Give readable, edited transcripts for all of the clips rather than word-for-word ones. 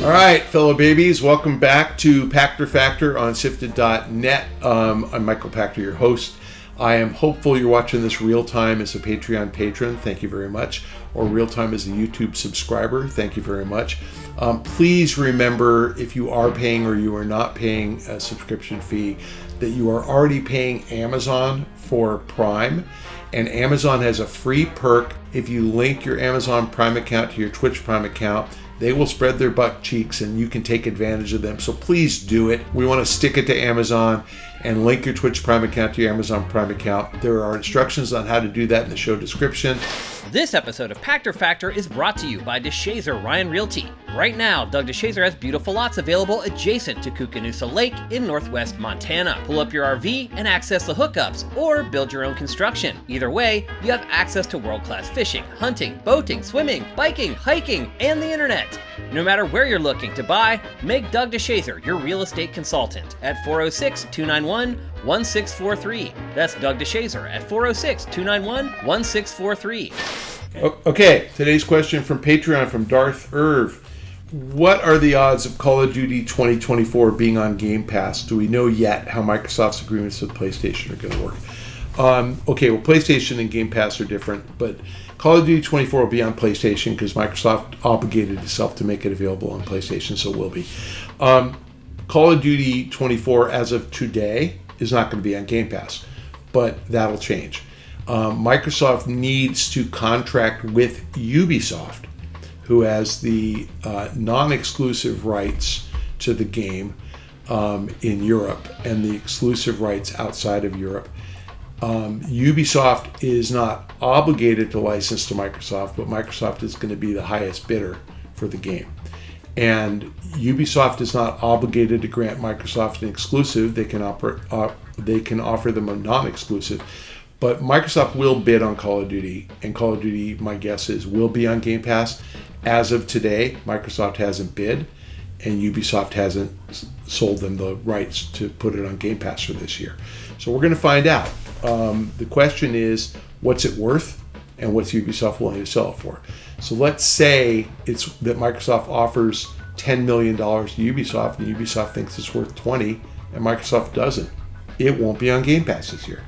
All right, fellow babies, welcome back to Pachter Factor on SIFTD.net. I'm Michael Pachter, your host. I am hopeful you're watching this real time as a Patreon patron. Thank you very much. Or real time as a YouTube subscriber. Thank you very much. Please remember, if you are paying or you are not paying a subscription fee, that you are already paying Amazon for Prime. And Amazon has a free perk. If you link your Amazon Prime account to your Twitch Prime account, they will spread their butt cheeks and you can take advantage of them. So please do it. We want to stick it to Amazon and link your Twitch Prime account to your Amazon Prime account. There are instructions on how to do that in the show description. This episode of Pachter Factor is brought to you by DeShazer Ryan Realty. Right now, Doug DeShazer has beautiful lots available adjacent to Kookanusa Lake in northwest Montana. Pull up your RV and access the hookups, or build your own construction. Either way, you have access to world-class fishing, hunting, boating, swimming, biking, hiking, and the internet. No matter where you're looking to buy, make Doug DeShazer your real estate consultant at 406-291-1643. That's Doug DeShazer at 406-291-1643. Okay, today's question from Patreon from Darth Irv. What are the odds of Call of Duty 2024 being on Game Pass? Do we know yet how Microsoft's agreements with PlayStation are going to work? Okay, well, PlayStation and Game Pass are different, but Call of Duty 24 will be on PlayStation because Microsoft obligated itself to make it available on PlayStation, so it will be. Call of Duty 24, as of today, is not going to be on Game Pass, but that'll change. Microsoft needs to contract with Ubisoft, who has the non-exclusive rights to the game in Europe and the exclusive rights outside of Europe. Ubisoft is not obligated to license to Microsoft, but Microsoft is going to be the highest bidder for the game. And Ubisoft is not obligated to grant Microsoft an exclusive. They can offer them a non-exclusive. But Microsoft will bid on Call of Duty, and Call of Duty, my guess is, will be on Game Pass. As of today, Microsoft hasn't bid, and Ubisoft hasn't sold them the rights to put it on Game Pass for this year. So we're going to find out. The question is, what's it worth, and what's Ubisoft willing to sell it for? So let's say it's that Microsoft offers $10 million to Ubisoft, and Ubisoft thinks it's worth 20, and Microsoft doesn't. It won't be on Game Pass this year.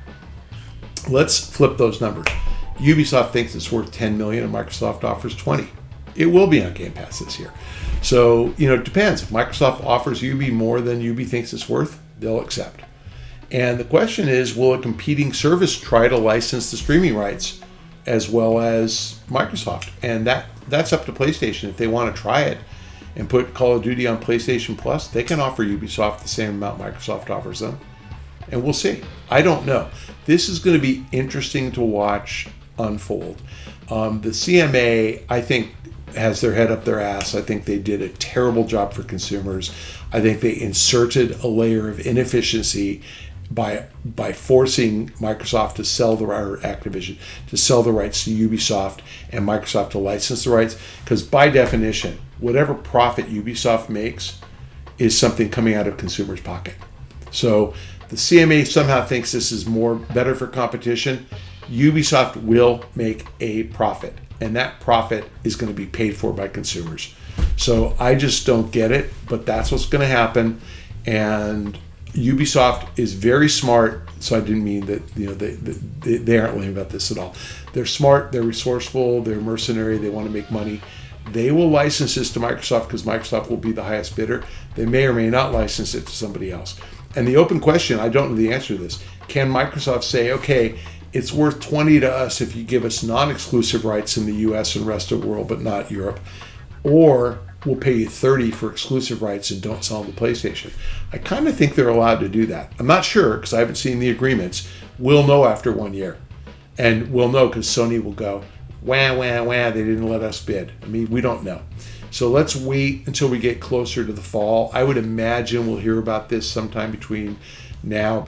Let's flip those numbers. Ubisoft thinks it's worth 10 million and Microsoft offers 20. It will be on Game Pass this year. So, it depends. If Microsoft offers Ubi more than Ubi thinks it's worth, they'll accept. And the question is, will a competing service try to license the streaming rights as well as Microsoft? And that's up to PlayStation. If they want to try it and put Call of Duty on PlayStation Plus, they can offer Ubisoft the same amount Microsoft offers them. And we'll see. I don't know. This is going to be interesting to watch unfold. The CMA, I think, has their head up their ass. I think they did a terrible job for consumers. I think they inserted a layer of inefficiency by forcing Microsoft to sell Activision to sell the rights to Ubisoft and Microsoft to license the rights. Because by definition, whatever profit Ubisoft makes is something coming out of consumers' pocket. So the CMA somehow thinks this is better for competition. Ubisoft will make a profit, and that profit is going to be paid for by consumers. So I just don't get it, but that's what's going to happen. And Ubisoft is very smart, so I didn't mean that they aren't lame about this at all. They're smart, they're resourceful, they're mercenary, they want to make money. They will license this to Microsoft because Microsoft will be the highest bidder. They may or may not license it to somebody else. And the open question, I don't know the answer to this. Can Microsoft say, okay, it's worth 20 to us if you give us non-exclusive rights in the US and rest of the world, but not Europe, or we'll pay you 30 for exclusive rights and don't sell them to PlayStation? I kind of think they're allowed to do that. I'm not sure because I haven't seen the agreements. We'll know after 1 year. And we'll know because Sony will go, wah, wah, wah, they didn't let us bid. I mean, we don't know. So let's wait until we get closer to the fall. I would imagine we'll hear about this sometime between now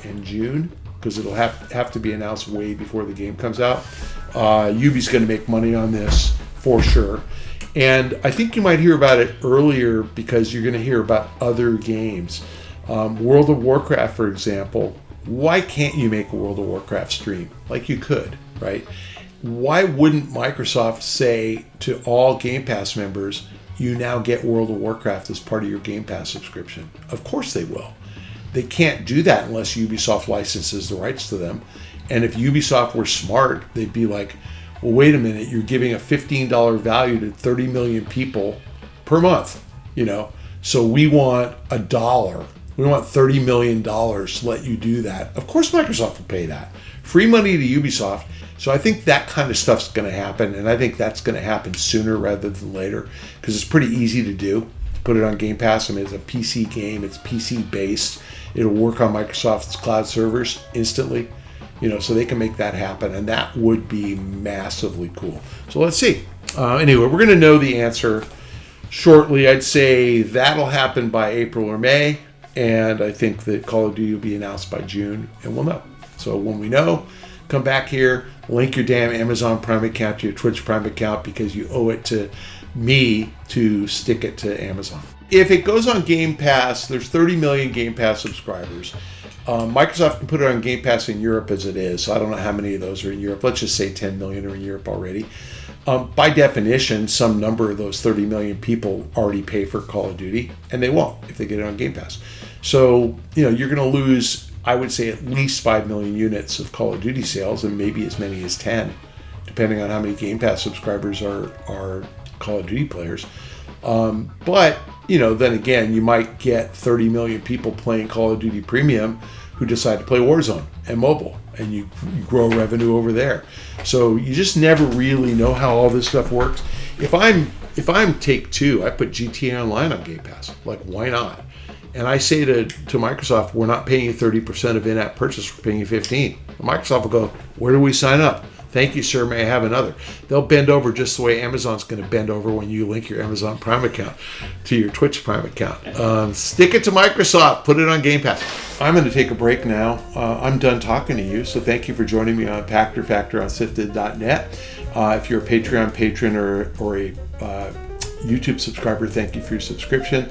and June, because it'll have to be announced way before the game comes out. Ubi's going to make money on this for sure. And I think you might hear about it earlier because you're going to hear about other games. World of Warcraft, for example. Why can't you make a World of Warcraft stream? Like you could, right? Why wouldn't Microsoft say to all Game Pass members, you now get World of Warcraft as part of your Game Pass subscription. Of course they will. They can't do that unless Ubisoft licenses the rights to them. And if Ubisoft were smart, they'd be like, well, wait a minute, you're giving a $15 value to 30 million people per month, so we want $1. We want $30 million to let you do that. Of course Microsoft will pay that. Free money to Ubisoft. So I think that kind of stuff's going to happen, and I think that's going to happen sooner rather than later, because it's pretty easy to do. Put it on Game Pass. I mean, it's a PC game. It's PC-based. It'll work on Microsoft's cloud servers instantly, so they can make that happen, and that would be massively cool. So let's see. Anyway, we're going to know the answer shortly. I'd say that'll happen by April or May, and I think that Call of Duty will be announced by June, and we'll know. So when we know, come back here, link your damn Amazon Prime account to your Twitch Prime account, because you owe it to me to stick it to Amazon. If it goes on Game Pass, there's 30 million Game Pass subscribers. Microsoft can put it on Game Pass in Europe as it is, so I don't know how many of those are in Europe. Let's just say 10 million are in Europe already. By definition, some number of those 30 million people already pay for Call of Duty, and they won't if they get it on Game Pass. So, you're going to lose, I would say, at least 5 million units of Call of Duty sales, and maybe as many as 10, depending on how many Game Pass subscribers are Call of Duty players. But, then again, you might get 30 million people playing Call of Duty Premium who decide to play Warzone and mobile, and you grow revenue over there. So you just never really know how all this stuff works. If I'm Take-Two, I put GTA Online on Game Pass. Like, why not? And I say to Microsoft, we're not paying you 30% of in-app purchase, we're paying you 15%. Microsoft will go, where do we sign up? Thank you, sir. May I have another? They'll bend over just the way Amazon's going to bend over when you link your Amazon Prime account to your Twitch Prime account. Stick it to Microsoft. Put it on Game Pass. I'm going to take a break now. I'm done talking to you, so thank you for joining me on Pachter Factor on SIFTD.net. If you're a Patreon patron or a YouTube subscriber, thank you for your subscription.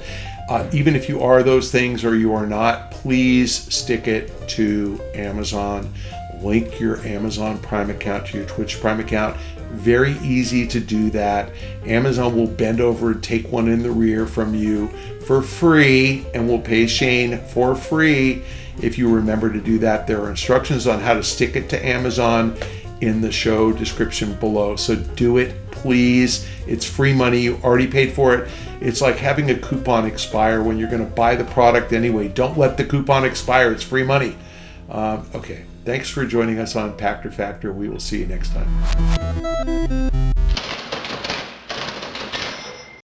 Even if you are those things or you are not, please stick it to Amazon. Link your Amazon Prime account to your Twitch Prime account. Very easy to do that. Amazon will bend over and take one in the rear from you for free, and will pay Shane for free if you remember to do that. There are instructions on how to stick it to Amazon in the show description below. So do it, please. It's free money. You already paid for it. It's like having a coupon expire when you're going to buy the product anyway. Don't let the coupon expire. It's free money. Okay. Thanks for joining us on Pachter Factor. We will see you next time.